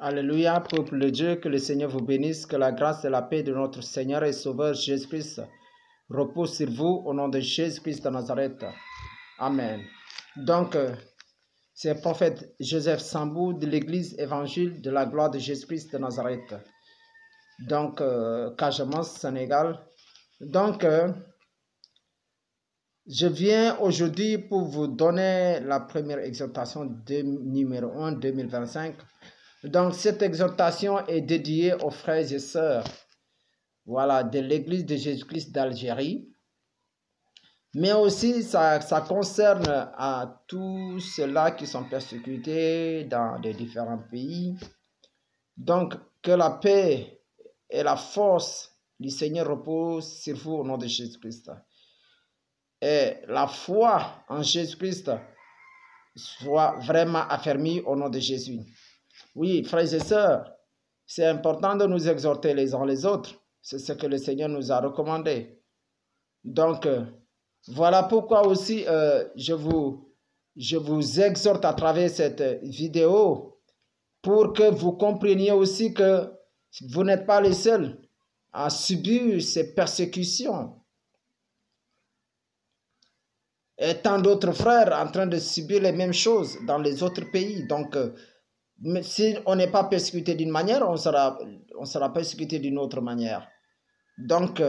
Alléluia, peuple de Dieu, que le Seigneur vous bénisse, que la grâce et la paix de notre Seigneur et Sauveur Jésus-Christ reposent sur vous au nom de Jésus-Christ de Nazareth. Amen. Donc, c'est le prophète Joseph Sambou de l'église évangile de la gloire de Jésus-Christ de Nazareth. Donc, Casamance, Sénégal. Donc, je viens aujourd'hui pour vous donner la première exhortation numéro 1 2025. Donc, cette exhortation est dédiée aux frères et sœurs, voilà, de l'église de Jésus-Christ d'Algérie. Mais aussi, ça concerne à tous ceux-là qui sont persécutés dans les différents pays. Donc, que la paix et la force du Seigneur reposent sur vous au nom de Jésus-Christ. Et la foi en Jésus-Christ soit vraiment affermie au nom de Jésus. Oui, frères et sœurs, c'est important de nous exhorter les uns les autres. C'est ce que le Seigneur nous a recommandé. Donc, voilà pourquoi aussi je vous exhorte à travers cette vidéo pour que vous compreniez aussi que vous n'êtes pas les seuls à subir ces persécutions. Et tant d'autres frères en train de subir les mêmes choses dans les autres pays. Donc, si on n'est pas persécuté d'une manière, on sera persécuté d'une autre manière. Donc,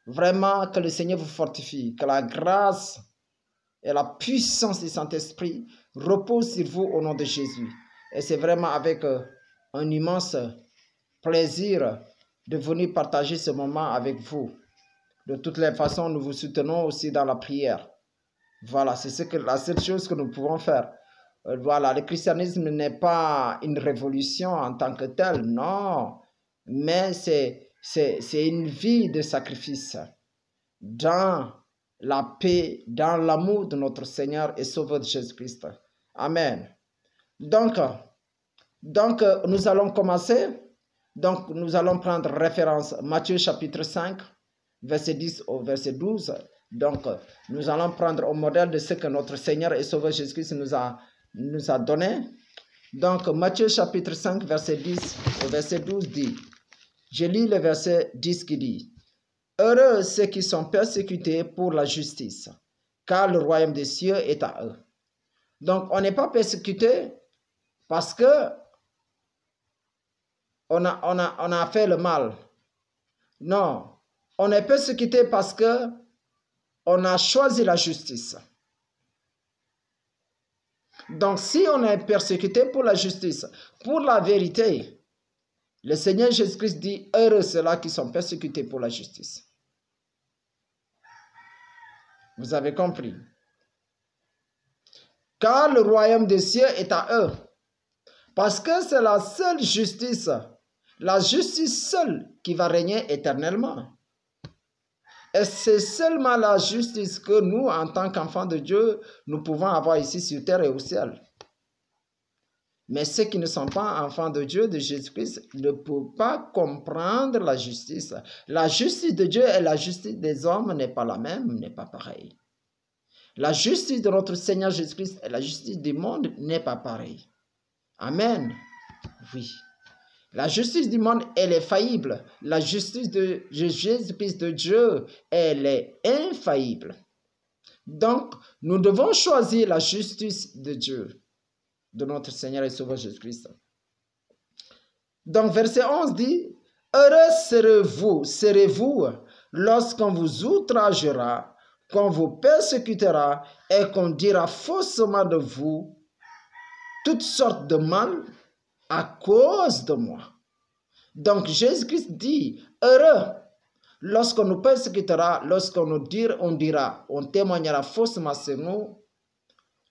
vraiment que le Seigneur vous fortifie, que la grâce et la puissance du Saint-Esprit reposent sur vous au nom de Jésus. Et c'est vraiment avec un immense plaisir de venir partager ce moment avec vous. De toutes les façons, nous vous soutenons aussi dans la prière. Voilà, c'est la seule chose que nous pouvons faire. Voilà, le christianisme n'est pas une révolution en tant que telle, non. Mais c'est une vie de sacrifice dans la paix, dans l'amour de notre Seigneur et Sauveur Jésus-Christ. Amen. Donc, nous allons commencer. Donc, nous allons prendre référence Matthieu chapitre 5, verset 10 au verset 12. Donc, nous allons prendre au modèle de ce que notre Seigneur et Sauveur Jésus-Christ nous a donné. Donc, Matthieu chapitre 5, verset 10 au verset 12 dit, je lis le verset 10 qui dit, « Heureux ceux qui sont persécutés pour la justice, car le royaume des cieux est à eux. » Donc, on n'est pas persécuté parce que on a fait le mal. Non, on est persécuté parce que on a choisi la justice. Donc, si on est persécuté pour la justice, pour la vérité, le Seigneur Jésus-Christ dit, heureux ceux-là qui sont persécutés pour la justice. Vous avez compris? Car le royaume des cieux est à eux. Parce que c'est la seule justice, la justice seule qui va régner éternellement. Et c'est seulement la justice que nous, en tant qu'enfants de Dieu, nous pouvons avoir ici sur terre et au ciel. Mais ceux qui ne sont pas enfants de Dieu, de Jésus-Christ, ne peuvent pas comprendre la justice. La justice de Dieu et la justice des hommes n'est pas la même, n'est pas pareille. La justice de notre Seigneur Jésus-Christ et la justice du monde n'est pas pareille. Amen. Oui. La justice du monde, elle est faillible. La justice de Jésus-Christ de Dieu, elle est infaillible. Donc, nous devons choisir la justice de Dieu, de notre Seigneur et Sauveur Jésus-Christ. Donc, verset 11 dit, « Heureux serez-vous lorsqu'on vous outragera, qu'on vous persécutera et qu'on dira faussement de vous toutes sortes de mal à cause de moi. » Donc Jésus-Christ dit, heureux lorsqu'on nous persécutera, lorsqu'on nous dira, on témoignera faussement sur nous,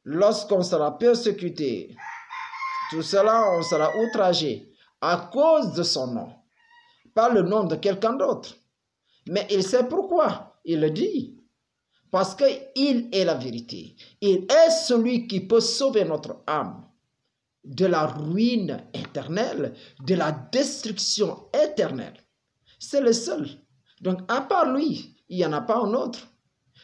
lorsqu'on sera persécuté, tout cela, on sera outragé à cause de son nom, pas le nom de quelqu'un d'autre. Mais il sait pourquoi il le dit. Parce qu'il est la vérité. Il est celui qui peut sauver notre âme de la ruine éternelle, de la destruction éternelle. C'est le seul. Donc, à part lui, il n'y en a pas un autre.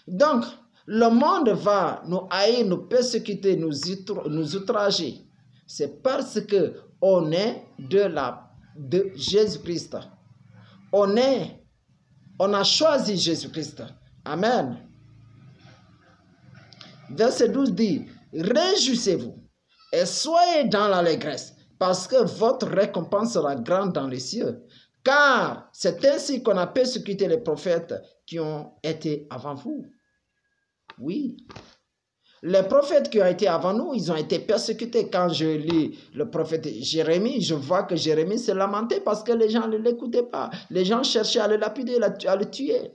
Donc, le monde va nous haïr, nous persécuter, nous outrager. C'est parce que On est de Jésus-Christ. On a choisi Jésus-Christ. Amen. Verset 12 dit, réjouissez-vous et soyez dans l'allégresse, parce que votre récompense sera grande dans les cieux. Car c'est ainsi qu'on a persécuté les prophètes qui ont été avant vous. Oui. Les prophètes qui ont été avant nous, ils ont été persécutés. Quand je lis le prophète Jérémie, je vois que Jérémie s'est lamenté parce que les gens ne l'écoutaient pas. Les gens cherchaient à le lapider, à le tuer.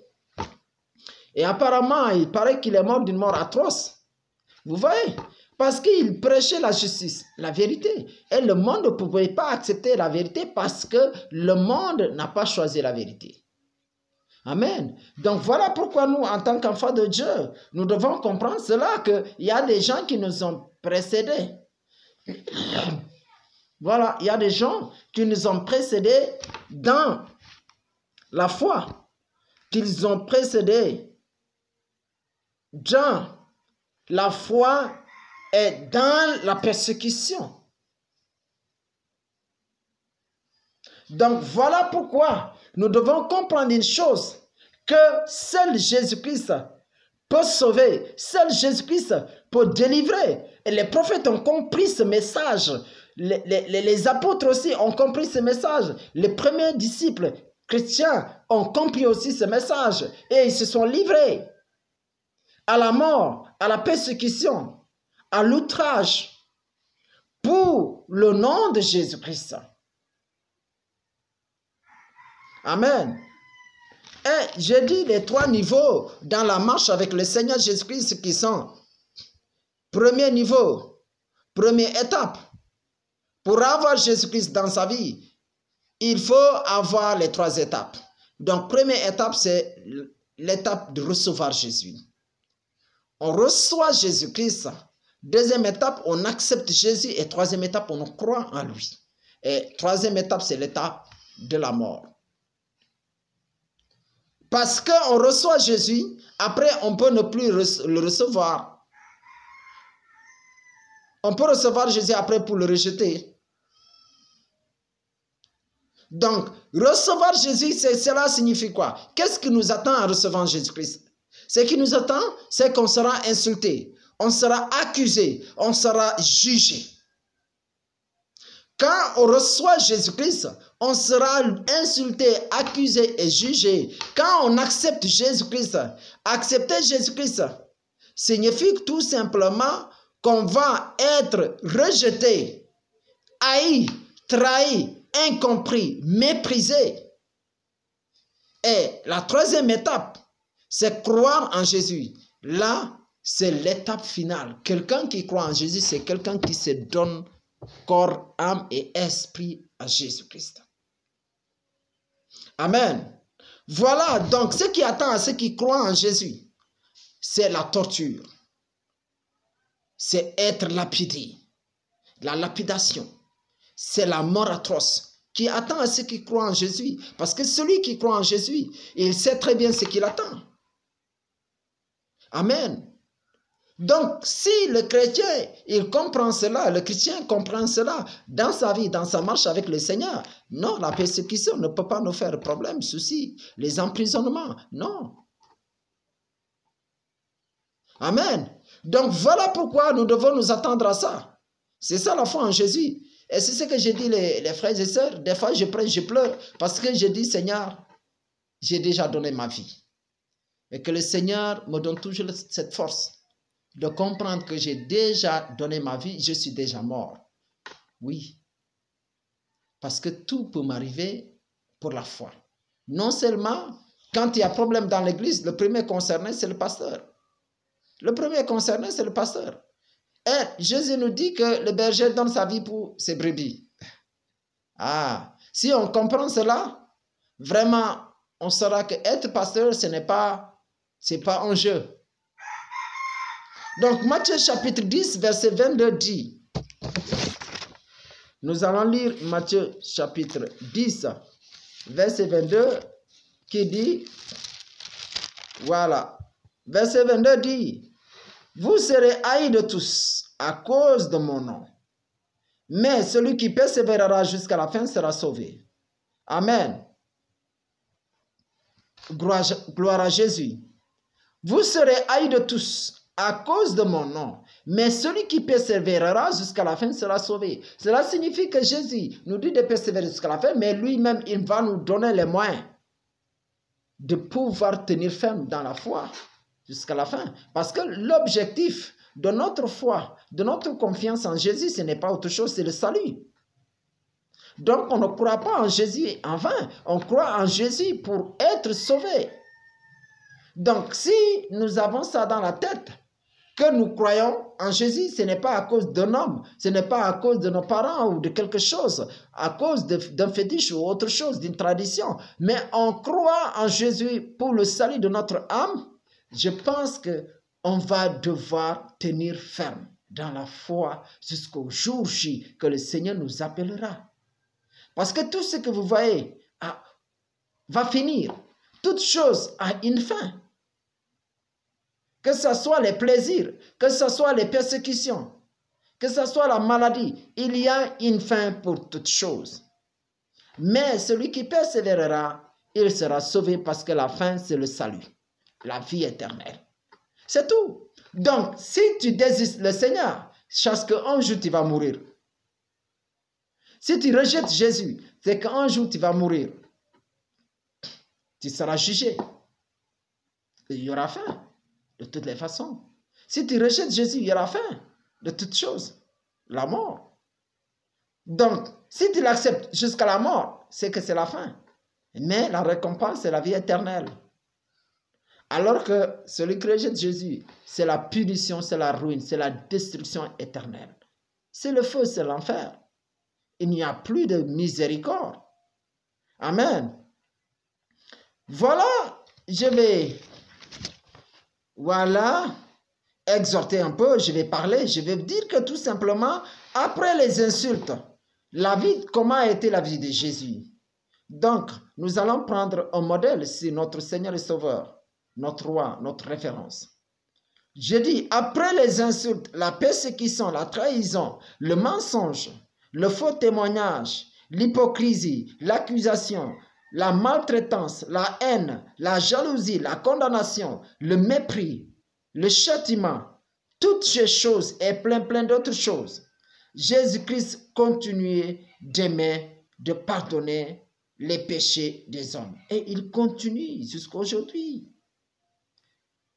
Et apparemment, il paraît qu'il est mort d'une mort atroce. Vous voyez? Parce qu'il prêchait la justice, la vérité. Et le monde ne pouvait pas accepter la vérité parce que le monde n'a pas choisi la vérité. Amen. Donc voilà pourquoi nous, en tant qu'enfants de Dieu, nous devons comprendre cela, qu'il y a des gens qui nous ont précédés. Voilà, il y a des gens qui nous ont précédés dans la foi, qu'ils ont précédés dans la foi et dans la persécution. Donc voilà pourquoi nous devons comprendre une chose, que seul Jésus-Christ peut sauver, seul Jésus-Christ peut délivrer. Et les prophètes ont compris ce message, les apôtres aussi ont compris ce message, les premiers disciples chrétiens ont compris aussi ce message et ils se sont livrés à la mort, à la persécution, à l'outrage pour le nom de Jésus-Christ. Amen. Et j'ai dit les 3 niveaux dans la marche avec le Seigneur Jésus-Christ qui sont: premier niveau, première étape. Pour avoir Jésus-Christ dans sa vie, il faut avoir les 3 étapes. Donc, première étape, c'est l'étape de recevoir Jésus. On reçoit Jésus-Christ. Deuxième étape, on accepte Jésus. Et troisième étape, on croit en lui. Et troisième étape, c'est l'étape de la mort. Parce qu'on reçoit Jésus, après on peut ne plus le recevoir. On peut recevoir Jésus après pour le rejeter. Donc, recevoir Jésus, cela signifie quoi? Qu'est-ce qui nous attend en recevant Jésus-Christ? Ce qui nous attend, c'est qu'on sera insulté, on sera accusé, on sera jugé. Quand on reçoit Jésus-Christ, on sera insulté, accusé et jugé. Quand on accepte Jésus-Christ, accepter Jésus-Christ signifie tout simplement qu'on va être rejeté, haï, trahi, incompris, méprisé. Et la troisième étape, c'est croire en Jésus. Là, c'est l'étape finale. Quelqu'un qui croit en Jésus, c'est quelqu'un qui se donne corps, âme et esprit à Jésus-Christ. Amen. Voilà donc ce qui attend à ceux qui croient en Jésus. C'est la torture. C'est être lapidé. La lapidation. C'est la mort atroce qui attend à ceux qui croient en Jésus. Parce que celui qui croit en Jésus, il sait très bien ce qu'il attend. Amen. Donc, si le chrétien, il comprend cela, le chrétien comprend cela dans sa vie, dans sa marche avec le Seigneur, non, la persécution ne peut pas nous faire problème, souci, les emprisonnements, non. Amen. Donc, voilà pourquoi nous devons nous attendre à ça. C'est ça la foi en Jésus. Et c'est ce que j'ai dit les frères et sœurs. Des fois, je pleure parce que je dis, Seigneur, j'ai déjà donné ma vie. Et que le Seigneur me donne toujours cette force de comprendre que j'ai déjà donné ma vie, je suis déjà mort. Oui. Parce que tout peut m'arriver pour la foi. Non seulement, quand il y a problème dans l'église, le premier concerné, c'est le pasteur. Le premier concerné, c'est le pasteur. Et Jésus nous dit que le berger donne sa vie pour ses brebis. Ah, si on comprend cela, vraiment, on saura que être pasteur, ce n'est pas un jeu. Donc, Matthieu chapitre 10, verset 22 dit, nous allons lire Matthieu chapitre 10, verset 22, qui dit, voilà, verset 22 dit, vous serez haïs de tous à cause de mon nom. Mais celui qui persévérera jusqu'à la fin sera sauvé. Amen. Gloire à Jésus. Vous serez haïs de tous à cause de mon nom, mais celui qui persévérera jusqu'à la fin sera sauvé. Cela signifie que Jésus nous dit de persévérer jusqu'à la fin, mais lui-même, il va nous donner les moyens de pouvoir tenir ferme dans la foi jusqu'à la fin. Parce que l'objectif de notre foi, de notre confiance en Jésus, ce n'est pas autre chose, c'est le salut. Donc, on ne croit pas en Jésus en vain. On croit en Jésus pour être sauvé. Donc, si nous avons ça dans la tête, que nous croyons en Jésus, ce n'est pas à cause d'un homme, ce n'est pas à cause de nos parents ou de quelque chose, à cause d'un fétiche ou autre chose, d'une tradition, mais on croit en Jésus pour le salut de notre âme. Je pense qu'on va devoir tenir ferme dans la foi jusqu'au jour J que le Seigneur nous appellera. Parce que tout ce que vous voyez va finir. Toute chose a une fin. Que ce soit les plaisirs, que ce soit les persécutions, que ce soit la maladie, il y a une fin pour toutes choses. Mais celui qui persévérera, il sera sauvé parce que la fin, c'est le salut, la vie éternelle. C'est tout. Donc, si tu désistes le Seigneur, sache qu'un jour tu vas mourir. Si tu rejettes Jésus, c'est qu'un jour tu vas mourir. Tu seras jugé. Il y aura fin, de toutes les façons. Si tu rejettes Jésus, il y aura fin, de toutes choses. La mort. Donc, si tu l'acceptes jusqu'à la mort, c'est que c'est la fin. Mais la récompense, c'est la vie éternelle. Alors que celui qui rejette Jésus, c'est la punition, c'est la ruine, c'est la destruction éternelle. C'est le feu, c'est l'enfer. Il n'y a plus de miséricorde. Amen. Voilà, je vais exhorter un peu, je vais parler, je vais dire que tout simplement, après les insultes, comment a été la vie de Jésus? Donc, nous allons prendre un modèle sur notre Seigneur et Sauveur, notre roi, notre référence. Je dis, après les insultes, la persécution, la trahison, le mensonge, le faux témoignage, l'hypocrisie, l'accusation, la maltraitance, la haine, la jalousie, la condamnation, le mépris, le châtiment, toutes ces choses et plein d'autres choses, Jésus-Christ continuait d'aimer, de pardonner les péchés des hommes. Et il continue jusqu'à aujourd'hui.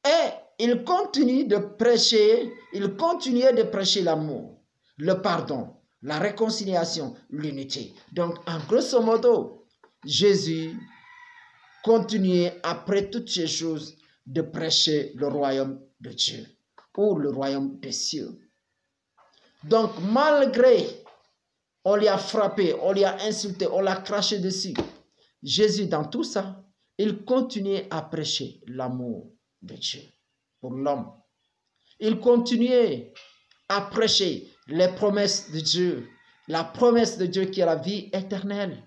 Et il continue de prêcher, il continuait de prêcher l'amour, le pardon, la réconciliation, l'unité. Donc, en grosso modo, Jésus continuait après toutes ces choses de prêcher le royaume de Dieu ou le royaume des cieux. Donc, malgré, on lui a frappé, on lui a insulté, on l'a craché dessus, Jésus, dans tout ça, il continuait à prêcher l'amour de Dieu pour l'homme. Il continuait à prêcher les promesses de Dieu, la promesse de Dieu qui est la vie éternelle,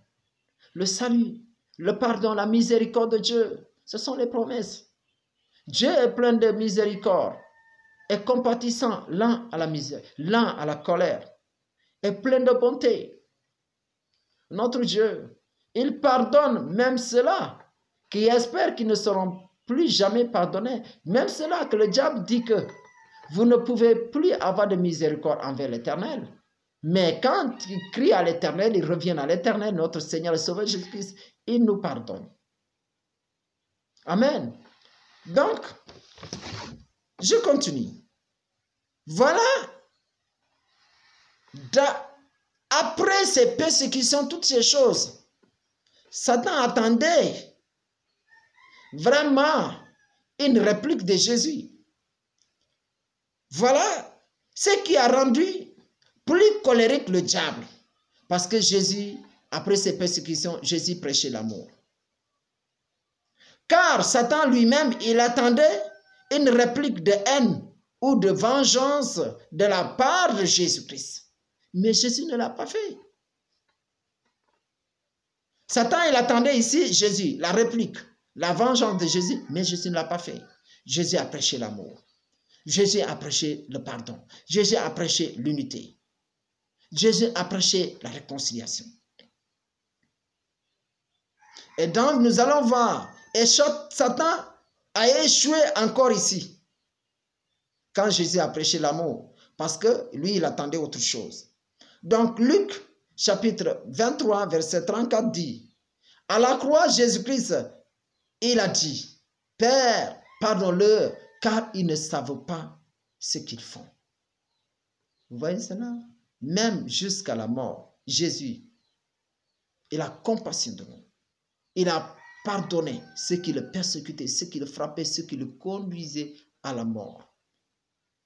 le salut, le pardon, la miséricorde de Dieu. Ce sont les promesses. Dieu est plein de miséricorde, est compatissant, lent à la misère, lent à la colère, est plein de bonté. Notre Dieu, il pardonne même ceux-là qui espèrent qu'ils ne seront plus jamais pardonnés. Même ceux-là que le diable dit que vous ne pouvez plus avoir de miséricorde envers l'Éternel. Mais quand ils crient à l'Éternel, ils reviennent à l'Éternel, notre Seigneur et Sauveur Jésus-Christ, il nous pardonne. Amen. Donc, je continue. Voilà, après ces persécutions, toutes ces choses, Satan attendait vraiment une réplique de Jésus. Voilà ce qui a rendu plus colérique le diable. Parce que Jésus, après ces persécutions, Jésus prêchait l'amour. Car Satan lui-même, il attendait une réplique de haine ou de vengeance de la part de Jésus-Christ. Mais Jésus ne l'a pas fait. Satan, il attendait ici Jésus, la réplique, la vengeance de Jésus, mais Jésus ne l'a pas fait. Jésus a prêché l'amour. Jésus a prêché le pardon. Jésus a prêché l'unité. Jésus a prêché la réconciliation. Et donc, nous allons voir, et Satan a échoué encore ici, quand Jésus a prêché l'amour, parce que lui, il attendait autre chose. Donc, Luc, chapitre 23, verset 34 dit, à la croix, Jésus-Christ, il a dit, Père, pardonne-leur, car ils ne savent pas ce qu'ils font. Vous voyez cela? Même jusqu'à la mort, Jésus, il a compassion de nous. Il a pardonné ceux qui le persécutaient, ceux qui le frappaient, ceux qui le conduisaient à la mort.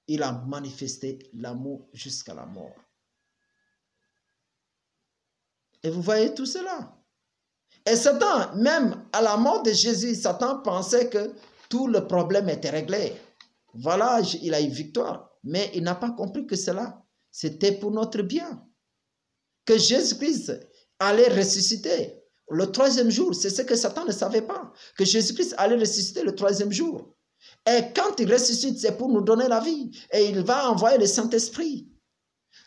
Il a manifesté l'amour jusqu'à la mort. Et vous voyez tout cela. Et Satan, même à la mort de Jésus, Satan pensait que tout le problème était réglé. Voilà, il a eu victoire. Mais il n'a pas compris que cela, c'était pour notre bien. Que Jésus-Christ allait ressusciter le 3e jour. C'est ce que Satan ne savait pas. Que Jésus-Christ allait ressusciter le 3e jour. Et quand il ressuscite, c'est pour nous donner la vie. Et il va envoyer le Saint-Esprit.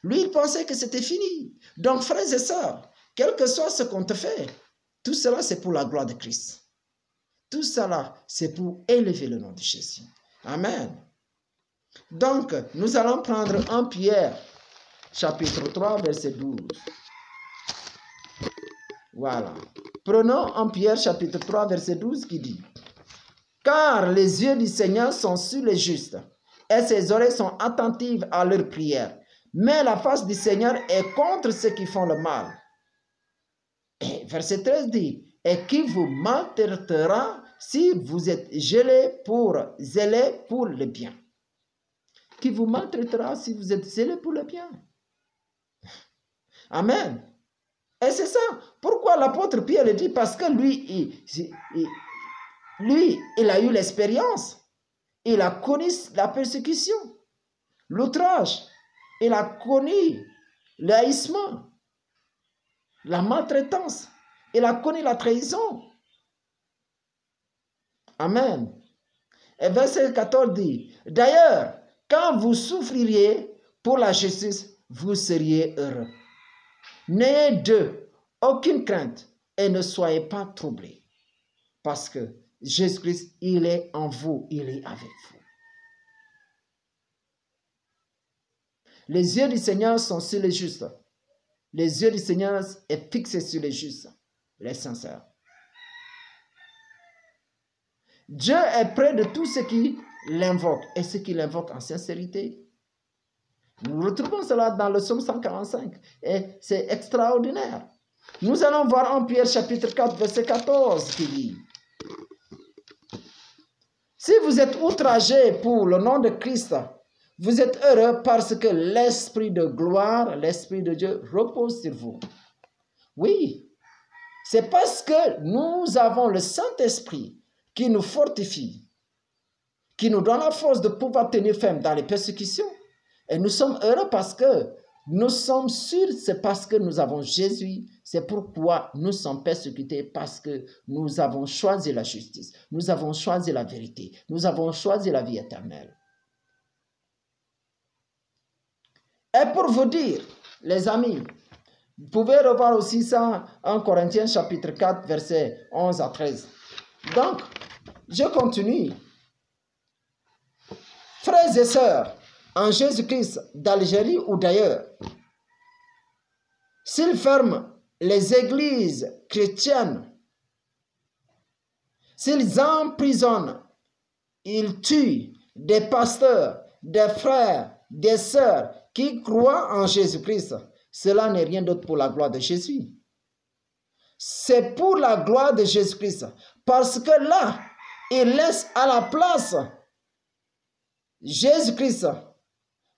Lui, il pensait que c'était fini. Donc, frères et sœurs, quel que soit ce qu'on te fait, tout cela, c'est pour la gloire de Christ. Tout cela, c'est pour élever le nom de Jésus. Amen. Donc, nous allons prendre 1 Pierre, chapitre 3, verset 12. Voilà. Prenons 1 Pierre, chapitre 3, verset 12, qui dit, « Car les yeux du Seigneur sont sur les justes, et ses oreilles sont attentives à leurs prières. Mais la face du Seigneur est contre ceux qui font le mal. » Et verset 13 dit, « Et qui vous maltraitera si vous êtes zélés pour le bien. » Qui vous maltraitera si vous êtes zélés pour le bien. Amen. Et c'est ça. Pourquoi l'apôtre Pierre le dit? Parce que lui, il a eu l'expérience. Il a connu la persécution, l'outrage. Il a connu le haïssement, la maltraitance. Il a connu la trahison. Amen. Et verset 14 dit, « D'ailleurs, quand vous souffririez pour la justice, vous seriez heureux. N'ayez d'eux aucune crainte et ne soyez pas troublés, parce que Jésus-Christ, il est en vous, il est avec vous. » Les yeux du Seigneur sont sur les justes. Les yeux du Seigneur sont fixés sur les justes, les sincères. Dieu est près de tous ceux qui l'invoquent et ceux qui l'invoquent en sincérité. Nous retrouvons cela dans le psaume 145 et c'est extraordinaire. Nous allons voir en Pierre chapitre 4 verset 14 qui dit, « Si vous êtes outragés pour le nom de Christ, vous êtes heureux parce que l'Esprit de gloire, l'Esprit de Dieu repose sur vous. » Oui, c'est parce que nous avons le Saint-Esprit qui nous fortifie, qui nous donne la force de pouvoir tenir ferme dans les persécutions. Et nous sommes heureux parce que nous sommes sûrs, c'est parce que nous avons Jésus. C'est pourquoi nous sommes persécutés, parce que nous avons choisi la justice. Nous avons choisi la vérité. Nous avons choisi la vie éternelle. Et pour vous dire, les amis, vous pouvez revoir aussi ça en Corinthiens chapitre 4, versets 11 à 13. Donc, je continue. Frères et sœurs, en Jésus-Christ, d'Algérie ou d'ailleurs, s'ils ferment les églises chrétiennes, s'ils emprisonnent, ils tuent des pasteurs, des frères, des sœurs qui croient en Jésus-Christ, cela n'est rien d'autre pour la gloire de Jésus. C'est pour la gloire de Jésus-Christ, parce que là, il laisse à la place Jésus-Christ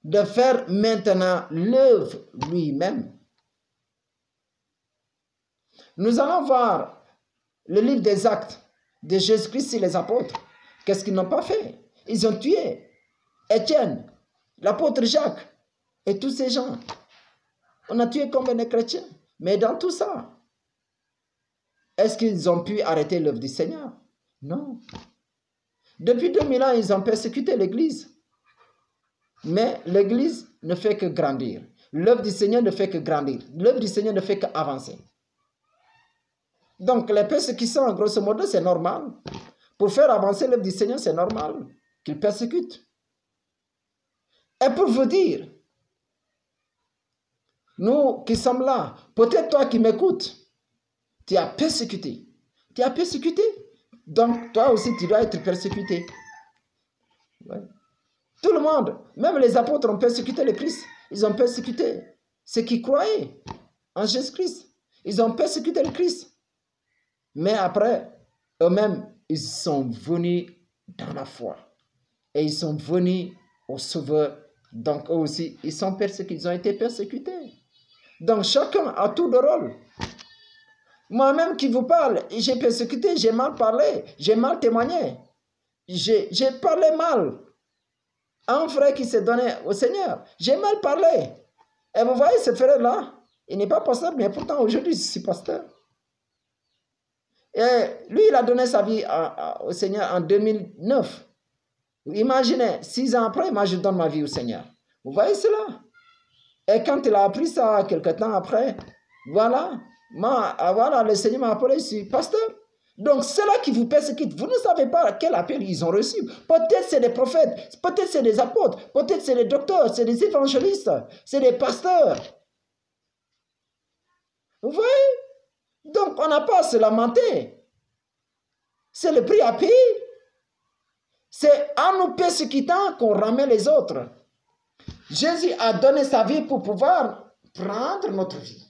de faire maintenant l'œuvre lui-même. Nous allons voir le livre des Actes de Jésus-Christ et les apôtres. Qu'est-ce qu'ils n'ont pas fait? Ils ont tué Étienne, l'apôtre Jacques et tous ces gens. On a tué combien de chrétiens? Mais dans tout ça, est-ce qu'ils ont pu arrêter l'œuvre du Seigneur? Non. Depuis 2000 ans, ils ont persécuté l'Église. Mais l'Église ne fait que grandir. l'œuvre du Seigneur ne fait que grandir. L'œuvre du Seigneur ne fait qu'avancer. Donc, les persécutions, grosso modo, c'est normal. Pour faire avancer l'œuvre du Seigneur, c'est normal qu'il persécute. Et pour vous dire, nous qui sommes là, peut-être toi qui m'écoutes, tu as persécuté. Tu as persécuté. Donc, toi aussi, tu dois être persécuté. Ouais. Tout le monde, même les apôtres ont persécuté le Christ. Ils ont persécuté ceux qui croyaient en Jésus-Christ. Ils ont persécuté le Christ. Mais après, eux-mêmes, ils sont venus dans la foi. Et ils sont venus au Sauveur. Donc, eux aussi, ils ont été persécutés. Donc, chacun a tout de rôle. Moi-même qui vous parle, j'ai persécuté, j'ai mal parlé, j'ai mal témoigné. J'ai parlé mal à un frère qui s'est donné au Seigneur. J'ai mal parlé. Et vous voyez, ce frère-là, il n'est pas pasteur, mais pourtant aujourd'hui, je suis pasteur. Et lui, il a donné sa vie au Seigneur en 2009. Imaginez, 6 ans après, moi, je donne ma vie au Seigneur. Vous voyez cela? Et quand il a appris ça, quelque temps après, voilà, le Seigneur m'a appelé, je suis pasteur. Donc, ceux-là qui vous persécutent, vous ne savez pas quel appel ils ont reçu. Peut-être c'est des prophètes, peut-être c'est des apôtres, peut-être c'est des docteurs, c'est des évangélistes, c'est des pasteurs. Vous voyez? Donc, on n'a pas à se lamenter. C'est le prix à payer. C'est en nous persécutant qu'on ramène les autres. Jésus a donné sa vie pour pouvoir prendre notre vie.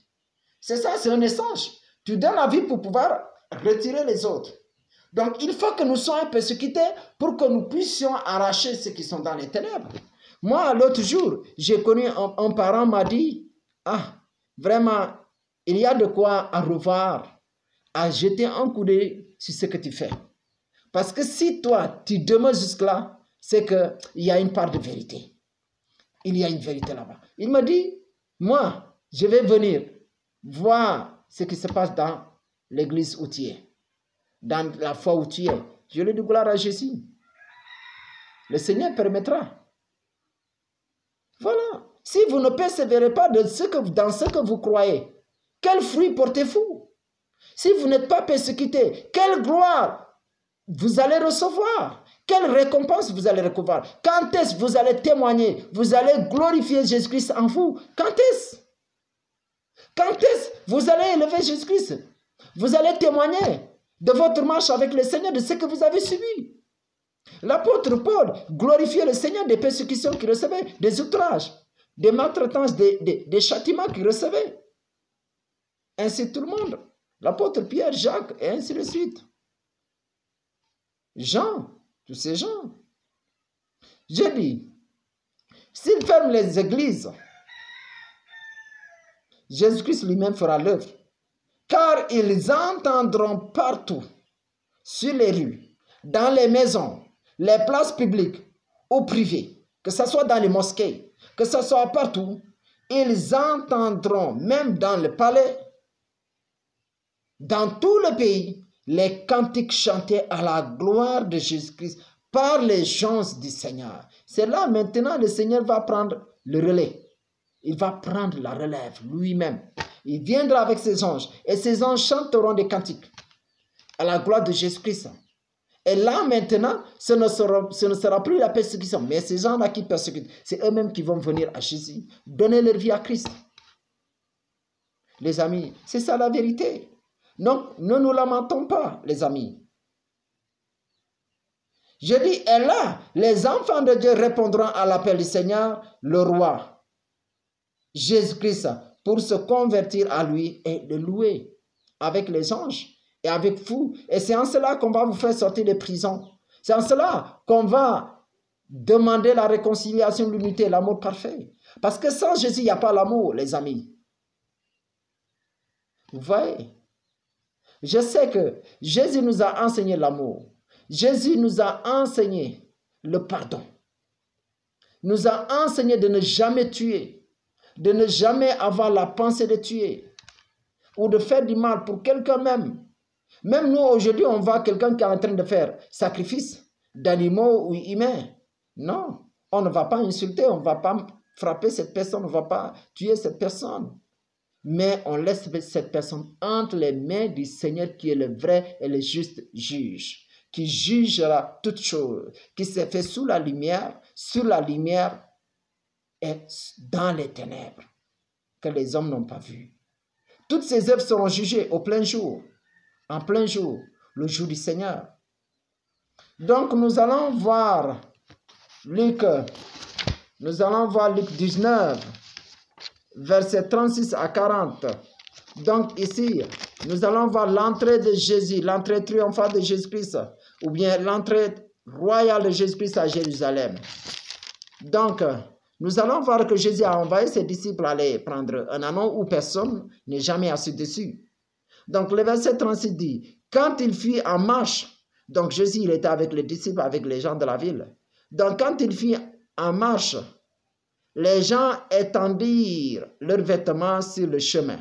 C'est ça, c'est un échange. Tu donnes la vie pour pouvoir retirer les autres. Donc, il faut que nous soyons persécutés pour que nous puissions arracher ceux qui sont dans les ténèbres. Moi, l'autre jour, j'ai connu un parent m'a dit, ah, vraiment, il y a de quoi à revoir, à jeter un coup d'œil sur ce que tu fais. Parce que si toi, tu demeures jusque-là, c'est qu'il y a une part de vérité. Il y a une vérité là-bas. Il m'a dit, moi, je vais venir voir ce qui se passe dans l'église où tu es, dans la foi où tu es. Je lui dis gloire à Jésus. Le Seigneur permettra. Voilà. Si vous ne persévérez pas dans ce que vous croyez, quel fruit portez-vous? Si vous n'êtes pas persécuté, quelle gloire vous allez recevoir? Quelle récompense vous allez recevoir? Quand est-ce que vous allez témoigner? Vous allez glorifier Jésus-Christ en vous? Quand est-ce? Quand est-ce que vous allez élever Jésus-Christ? Vous allez témoigner de votre marche avec le Seigneur, de ce que vous avez subi. L'apôtre Paul glorifiait le Seigneur des persécutions qu'il recevait, des outrages, des maltraitances, des châtiments qu'il recevait. Ainsi tout le monde. L'apôtre Pierre, Jacques, et ainsi de suite. Jean, tous ces gens. J'ai dit, s'ils ferment les églises, Jésus-Christ lui-même fera l'œuvre. Car ils entendront partout, sur les rues, dans les maisons, les places publiques ou privées, que ce soit dans les mosquées, que ce soit partout, ils entendront, même dans le palais, dans tout le pays, les cantiques chantés à la gloire de Jésus-Christ par les gens du Seigneur. C'est là maintenant le Seigneur va prendre le relais. Il va prendre la relève lui-même. Il viendra avec ses anges et ses anges chanteront des cantiques à la gloire de Jésus-Christ. Et là maintenant, ce ne sera plus la persécution, mais ces gens-là qui persécutent, c'est eux-mêmes qui vont venir à Jésus, donner leur vie à Christ. Les amis, c'est ça la vérité. Donc, ne nous lamentons pas, les amis. Je dis, et là, les enfants de Dieu répondront à l'appel du Seigneur, le roi, Jésus-Christ, pour se convertir à lui et le louer avec les anges et avec vous. Et c'est en cela qu'on va vous faire sortir des prisons. C'est en cela qu'on va demander la réconciliation, l'unité, l'amour parfait. Parce que sans Jésus, il n'y a pas l'amour, les amis. Vous voyez? Je sais que Jésus nous a enseigné l'amour. Jésus nous a enseigné le pardon. Nous a enseigné de ne jamais tuer, de ne jamais avoir la pensée de tuer ou de faire du mal pour quelqu'un même. Même nous, aujourd'hui, on voit quelqu'un qui est en train de faire sacrifice d'animaux ou humains. Non, on ne va pas insulter, on ne va pas frapper cette personne, on ne va pas tuer cette personne. Mais on laisse cette personne entre les mains du Seigneur qui est le vrai et le juste juge, qui jugera toutes choses, qui s'est fait sous la lumière, sur la lumière et dans les ténèbres, que les hommes n'ont pas vues. Toutes ces œuvres seront jugées au plein jour, en plein jour, le jour du Seigneur. Donc nous allons voir Luc 19, versets 36 à 40. Donc ici, nous allons voir l'entrée de Jésus, l'entrée triomphale de Jésus-Christ, ou bien l'entrée royale de Jésus-Christ à Jérusalem. Donc, nous allons voir que Jésus a envoyé ses disciples aller prendre un anneau où personne n'est jamais assis dessus. Donc, le verset 36 dit, quand il fut en marche, donc Jésus il était avec les disciples, avec les gens de la ville. Donc, quand il fut en marche, les gens étendirent leurs vêtements sur le chemin.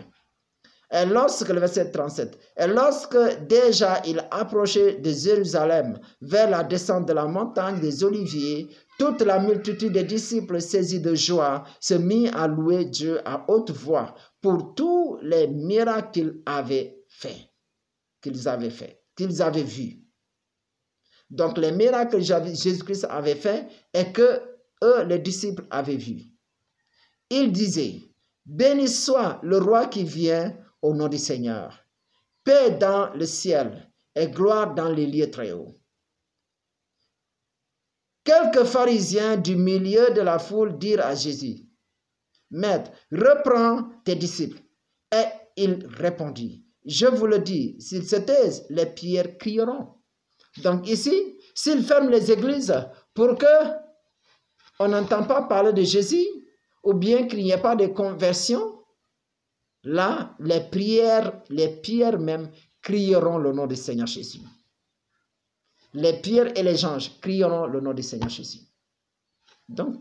Et lorsque, le verset 37, et lorsque déjà il approchait de Jérusalem vers la descente de la montagne des Oliviers, toute la multitude des disciples saisis de joie se mit à louer Dieu à haute voix pour tous les miracles qu'ils avaient qu'ils avaient vus. Donc les miracles que Jésus-Christ avait faits et que eux, les disciples, avaient vus. Ils disaient, béni soit le roi qui vient au nom du Seigneur. Paix dans le ciel et gloire dans les lieux très hauts. Quelques pharisiens du milieu de la foule dirent à Jésus, Maître, reprends tes disciples. Et il répondit, je vous le dis, s'ils se taisent, les pierres crieront. Donc ici, s'ils ferment les églises pour que on n'entend pas parler de Jésus, ou bien qu'il n'y ait pas de conversion, là, les pierres même crieront le nom du Seigneur Jésus. Les pierres et les anges crieront le nom du Seigneur Jésus. Donc,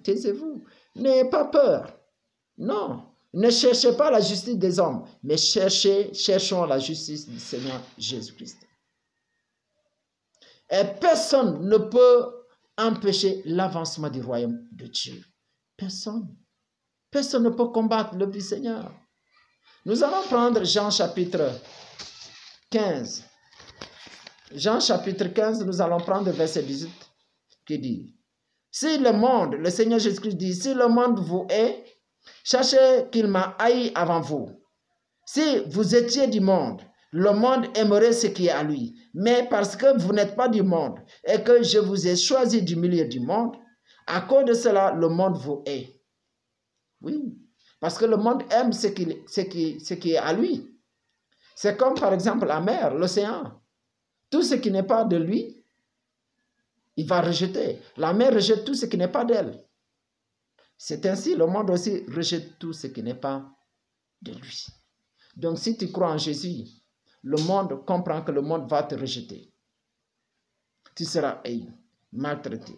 taisez-vous. N'ayez pas peur. Non. Ne cherchez pas la justice des hommes, mais cherchons la justice du Seigneur Jésus-Christ. Et personne ne peut empêcher l'avancement du royaume de Dieu. Personne. Personne ne peut combattre l'œuvre du Seigneur. Nous allons prendre Jean chapitre 15. Jean chapitre 15, nous allons prendre le verset 18 qui dit, si le monde, le Seigneur Jésus-Christ dit, si le monde vous hait, sachez qu'il m'a haï avant vous. Si vous étiez du monde, le monde aimerait ce qui est à lui. Mais parce que vous n'êtes pas du monde et que je vous ai choisi du milieu du monde, à cause de cela, le monde vous hait. Oui, parce que le monde aime ce qui est à lui. C'est comme par exemple la mer, l'océan. Tout ce qui n'est pas de lui, il va rejeter. La mer rejette tout ce qui n'est pas d'elle. C'est ainsi, le monde aussi rejette tout ce qui n'est pas de lui. Donc si tu crois en Jésus, le monde comprend que le monde va te rejeter. Tu seras haï, maltraité.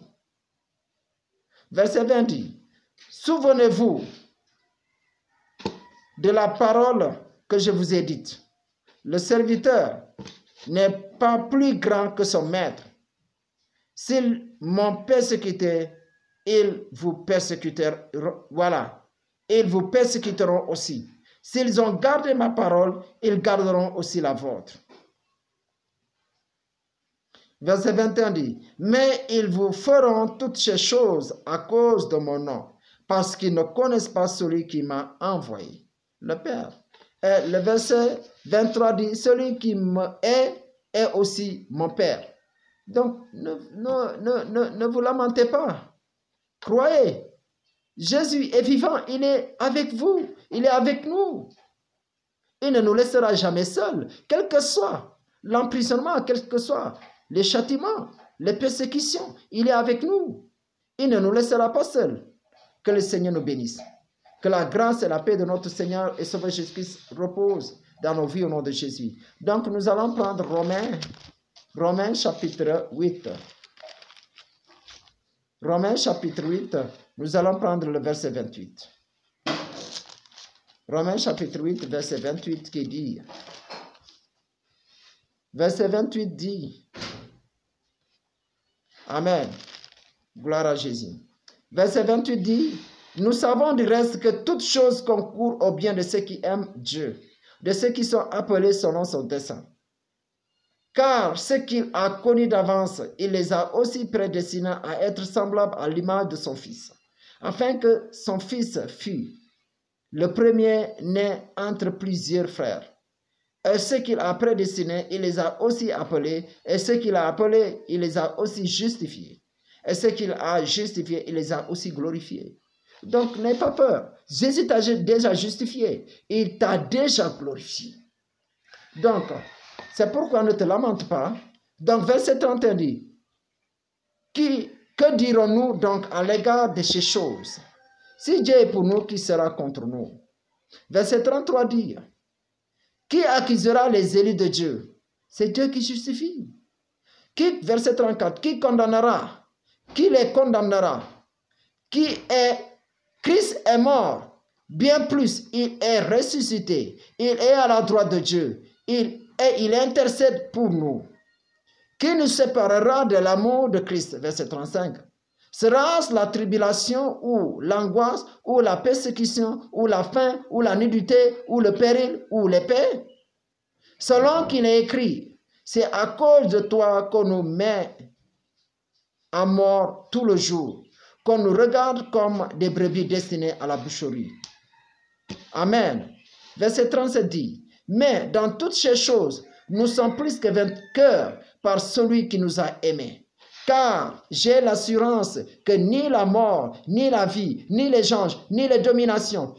Verset 20 dit, souvenez-vous de la parole que je vous ai dite. Le serviteur n'est pas plus grand que son maître. S'ils m'ont persécuté, ils vous persécuteront. Voilà. Ils vous persécuteront aussi. S'ils ont gardé ma parole, ils garderont aussi la vôtre. Verset 21 dit, mais ils vous feront toutes ces choses à cause de mon nom, parce qu'ils ne connaissent pas celui qui m'a envoyé, le Père. Et le verset 23 dit, celui qui me hait est aussi mon Père. Donc, ne vous lamentez pas. Croyez. Jésus est vivant, il est avec vous, il est avec nous. Il ne nous laissera jamais seuls, quel que soit l'emprisonnement, quel que soit les châtiments, les persécutions, il est avec nous. Il ne nous laissera pas seuls. Que le Seigneur nous bénisse. Que la grâce et la paix de notre Seigneur et Sauveur Jésus-Christ reposent dans nos vies au nom de Jésus. Donc nous allons prendre Romains chapitre 8. Romains chapitre 8, nous allons prendre le verset 28. Romains chapitre 8, verset 28 qui dit, verset 28 dit, Amen, gloire à Jésus. Verset 28 dit, Nous savons du reste que toute chose concourt au bien de ceux qui aiment Dieu, de ceux qui sont appelés selon son dessein. Car ceux qu'il a connus d'avance, il les a aussi prédestinés à être semblables à l'image de son Fils, afin que son Fils fût le premier-né entre plusieurs frères. Et ceux qu'il a prédestinés, il les a aussi appelés, et ceux qu'il a appelés, il les a aussi justifiés. Et ceux qu'il a justifiés, il les a aussi glorifiés. Donc, n'aie pas peur. Jésus t'a déjà justifié. Il t'a déjà glorifié. Donc, c'est pourquoi ne te lamente pas. Donc, verset 31 dit, que dirons-nous donc à l'égard de ces choses? Si Dieu est pour nous, qui sera contre nous? Verset 33 dit, qui accusera les élus de Dieu? C'est Dieu qui justifie. Verset 34, qui condamnera? Qui les condamnera? Christ est mort, bien plus, il est ressuscité, il est à la droite de Dieu, il intercède pour nous. Qui nous séparera de l'amour de Christ? Verset 35. Sera-ce la tribulation ou l'angoisse ou la persécution ou la faim ou la nudité ou le péril ou l'épée? Selon qu'il est écrit, c'est à cause de toi qu'on nous met à mort tout le jour, qu'on nous regarde comme des brebis destinées à la boucherie. Amen. Verset 37 dit, mais dans toutes ces choses, nous sommes plus que vainqueurs par celui qui nous a aimés. Car j'ai l'assurance que ni la mort, ni la vie, ni les anges, ni les dominations,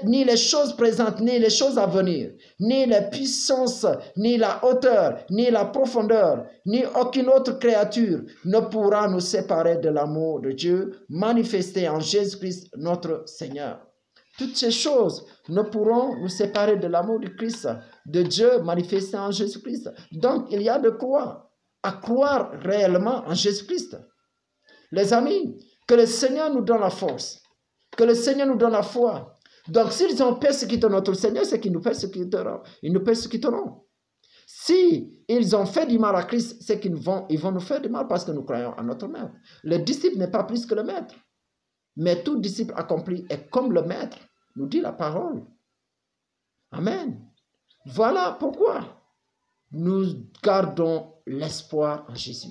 ni les choses présentes, ni les choses à venir, ni les puissances, ni la hauteur, ni la profondeur, ni aucune autre créature ne pourra nous séparer de l'amour de Dieu manifesté en Jésus-Christ notre Seigneur. Toutes ces choses ne pourront nous séparer de l'amour de Christ, de Dieu manifesté en Jésus-Christ. Donc, il y a de quoi à croire réellement en Jésus-Christ. Les amis, que le Seigneur nous donne la force, que le Seigneur nous donne la foi. Donc, s'ils ont persécuté notre Seigneur, c'est qu'ils nous persécuteront. Ils nous persécuteront. Si ils ont fait du mal à Christ, c'est qu'ils vont nous faire du mal parce que nous croyons en notre Maître. Le disciple n'est pas plus que le Maître. Mais tout disciple accompli est comme le Maître, nous dit la parole. Amen. Voilà pourquoi nous gardons l'espoir en Jésus,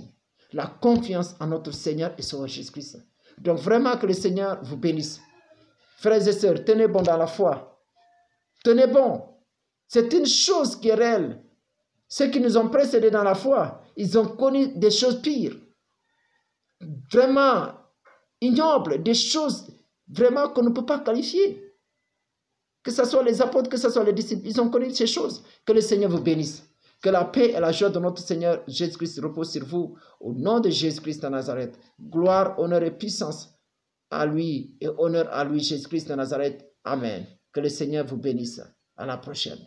la confiance en notre Seigneur et Sauveur Jésus-Christ. Donc vraiment que le Seigneur vous bénisse. Frères et sœurs, tenez bon dans la foi. Tenez bon. C'est une chose qui est réelle. Ceux qui nous ont précédés dans la foi, ils ont connu des choses pires. Vraiment ignobles, des choses vraiment qu'on ne peut pas qualifier. Que ce soit les apôtres, que ce soit les disciples, ils ont connu ces choses. Que le Seigneur vous bénisse. Que la paix et la joie de notre Seigneur Jésus-Christ reposent sur vous. Au nom de Jésus-Christ de Nazareth. Gloire, honneur et puissance à lui et honneur à lui, Jésus-Christ de Nazareth. Amen. Que le Seigneur vous bénisse. À la prochaine.